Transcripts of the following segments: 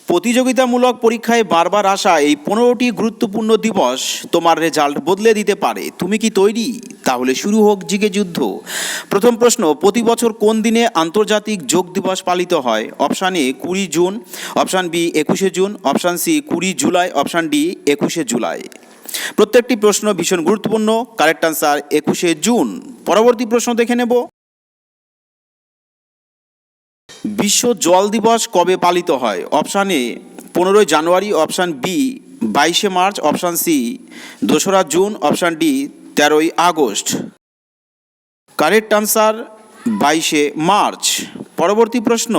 প্রতিযোগিতামূলক পরীক্ষায় বারবার আসা এই 15টি গুরুত্বপূর্ণ দিবস তোমার রেজাল্ট বদলে দিতে পারে। তুমি কি তৈরি? তাহলে শুরু হোক জিকে যুদ্ধ। প্রথম প্রশ্ন, প্রতি বছর কোন দিনে আন্তর্জাতিক যোগ দিবস পালিত হয়? Option A 20 June, option B 21শে June, option C 20 July, option D 21শে জুলাই। প্রত্যেকটি প্রশ্ন ভীষণ গুরুত্বপূর্ণ। কারেক্ট আনসার 21শে জুন। পরবর্তী প্রশ্ন দেখে নেব। বিশ্ব জল দিবস কবে পালিত হয়? Option A 15 January, option B 22শে মার্চ, অপশান সি 2রা জুন, অপশান ডি 13ই আগস্ট। কারেক্ট আনসার 22শে মার্চ। পরবর্তী প্রশ্ন,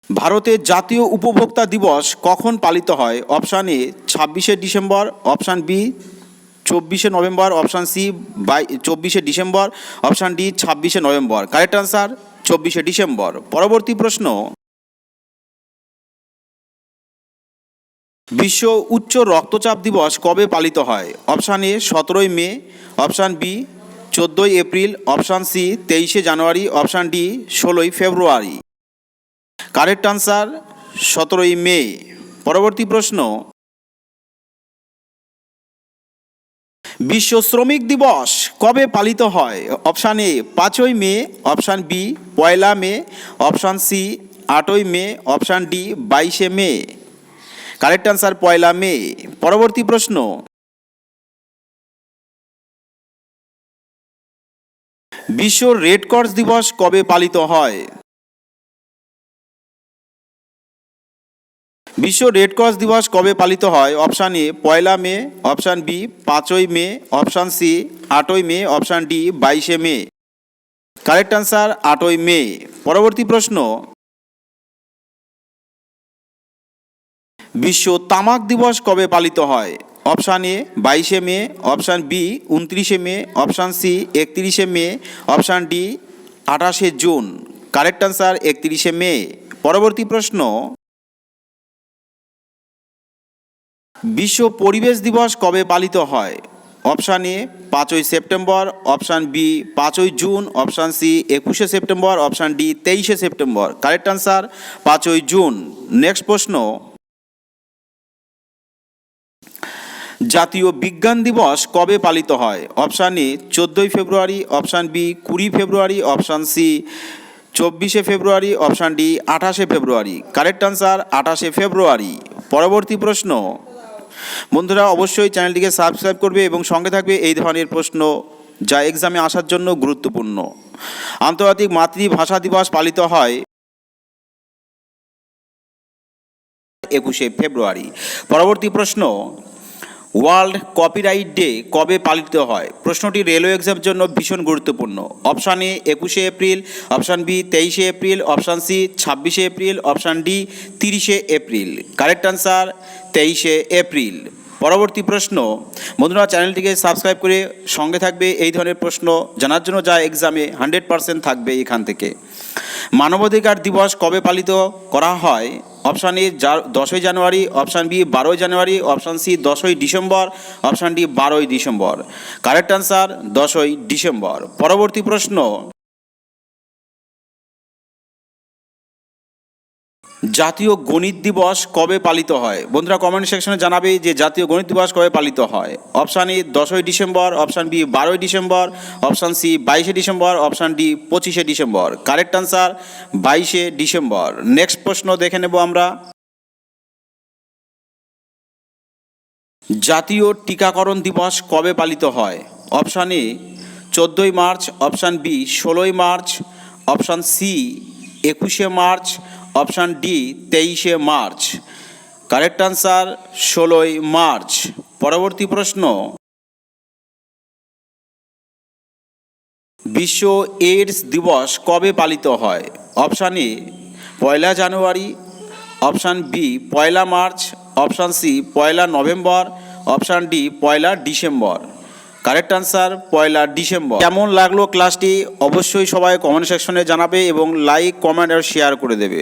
ভারতের জাতীয় উপভোক্তা দিবস কখন পালিত হয়? অপশান এ 26শে ডিসেম্বর, অপশান বি 24শে নভেম্বর, অপশান সি 24শে ডিসেম্বর, অপশান ডি 26শে নভেম্বর। কারেক্ট আনসার 24শে ডিসেম্বর। পরবর্তী প্রশ্ন, বিশ্ব উচ্চ রক্তচাপ দিবস কবে পালিত হয়? অপশান এ 17ই মে, অপশান বি 14ই এপ্রিল, অপশান সি 23শে জানুয়ারি, অপশান ডি 16ই ফেব্রুয়ারি। কারেক্ট আনসার 17ই মে। পরবর্তী প্রশ্ন, বিশ্ব শ্রমিক দিবস কবে পালিত হয়? অপশান এ 5ই মে, অপশান বি 1লা মে, অপশান সি 8ই মে, অপশান ডি 22শে মে। কারেক্ট আনসার 1লা মে। পরবর্তী প্রশ্ন, বিশ্ব রেড ক্রস দিবস কবে পালিত হয়? বিশ্ব রেড ক্রস দিবস কবে পালিত হয়? অপশান এ 1লা মে, অপশান বি 5ই মে, অপশান সি 8ই মে, অপশান ডি 22শে মে। কারেক্ট আনসার 8ই মে। পরবর্তী প্রশ্ন, বিশ্ব তামাক দিবস কবে পালিত হয়? অপশান এ 22শে মে, অপশান বি 29শে মে, অপশান সি 31শে মে, অপশান ডি 28শে জুন। কারেক্ট আনসার 31শে মে। পরবর্তী প্রশ্ন, বিশ্ব পরিবেশ দিবস কবে পালিত হয়? অপশান এ 5ই সেপ্টেম্বর, অপশান বি 5ই জুন, অপশান সি 21শে সেপ্টেম্বর, অপশান ডি 23শে সেপ্টেম্বর। কারেক্ট আনসার 5ই জুন। নেক্সট প্রশ্ন, জাতীয় বিজ্ঞান দিবস কবে পালিত হয়? অপশান এ 14ই ফেব্রুয়ারি, অপশান বি 20 ফেব্রুয়ারি, অপশান সি 24শে ফেব্রুয়ারি, অপশান ডি 28শে ফেব্রুয়ারি। কারেক্ট আনসার 28শে ফেব্রুয়ারি। পরবর্তী প্রশ্ন, বন্ধুরা অবশ্যই চ্যানেলটিকে সাবস্ক্রাইব করবে এবং সঙ্গে থাকবে এই ধরনের প্রশ্ন যা এক্সামে আসার জন্য গুরুত্বপূর্ণ। আন্তর্জাতিক মাতৃভাষা দিবস পালিত হয় 21শে ফেব্রুয়ারি। পরবর্তী প্রশ্ন, ওয়ার্ল্ড কপিরাইট ডে কবে পালিত হয়? প্রশ্নটি রেলওয়ে এক্সামের জন্য ভীষণ গুরুত্বপূর্ণ। অপশান এ 21শে এপ্রিল, অপশান বি 23শে এপ্রিল, অপশান সি 26শে এপ্রিল, অপশান ডি 30শে এপ্রিল। কারেক্ট আনসার 23শে এপ্রিল। পরবর্তী প্রশ্ন, বন্ধুরা চ্যানেলটিকে সাবস্ক্রাইব করে সঙ্গে থাকবে এই ধরনের প্রশ্ন জানার জন্য যা এক্সামে 100% থাকবে এখান থেকে। মানবাধিকার দিবস কবে পালিত করা হয়? অপশান এ 10ই জানুয়ারি, অপশান বি 12ই জানুয়ারি, অপশান সি 10ই ডিসেম্বর, অপশান ডি 12ই ডিসেম্বর। কারেক্ট আনসার 10ই ডিসেম্বর। পরবর্তী প্রশ্ন, জাতীয় গণিত দিবস কবে পালিত হয়? বন্ধুরা কমেন্ট সেকশনে জানাবে যে জাতীয় গণিত দিবস কবে পালিত হয়। অপশান এ 10ই ডিসেম্বর, অপশান বি 12ই ডিসেম্বর, অপশান সি 22শে ডিসেম্বর, অপশান ডি 25শে ডিসেম্বর। কারেক্ট আনসার 22শে ডিসেম্বর। নেক্সট প্রশ্ন দেখে নেব আমরা, জাতীয় টিকাকরণ দিবস কবে পালিত হয়? অপশান এ 14ই মার্চ, অপশান বি 16ই মার্চ, অপশান সি 21শে মার্চ, অপশান ডি 23শে মার্চ। কারেক্ট আনসার 16ই মার্চ। পরবর্তী প্রশ্ন, বিশ্ব এইডস দিবস কবে পালিত হয়? অপশান এ 1লা জানুয়ারি, অপশান বি 1লা মার্চ, অপশান সি 1লা নভেম্বর, অপশান ডি 1লা ডিসেম্বর। কারেক্ট আনসার 1লা ডিসেম্বর। কেমন লাগলো ক্লাসটি অবশ্যই সবাই কমেন্ট সেকশনে জানাবে এবং লাইক, কমেন্ট আর শেয়ার করে দেবে।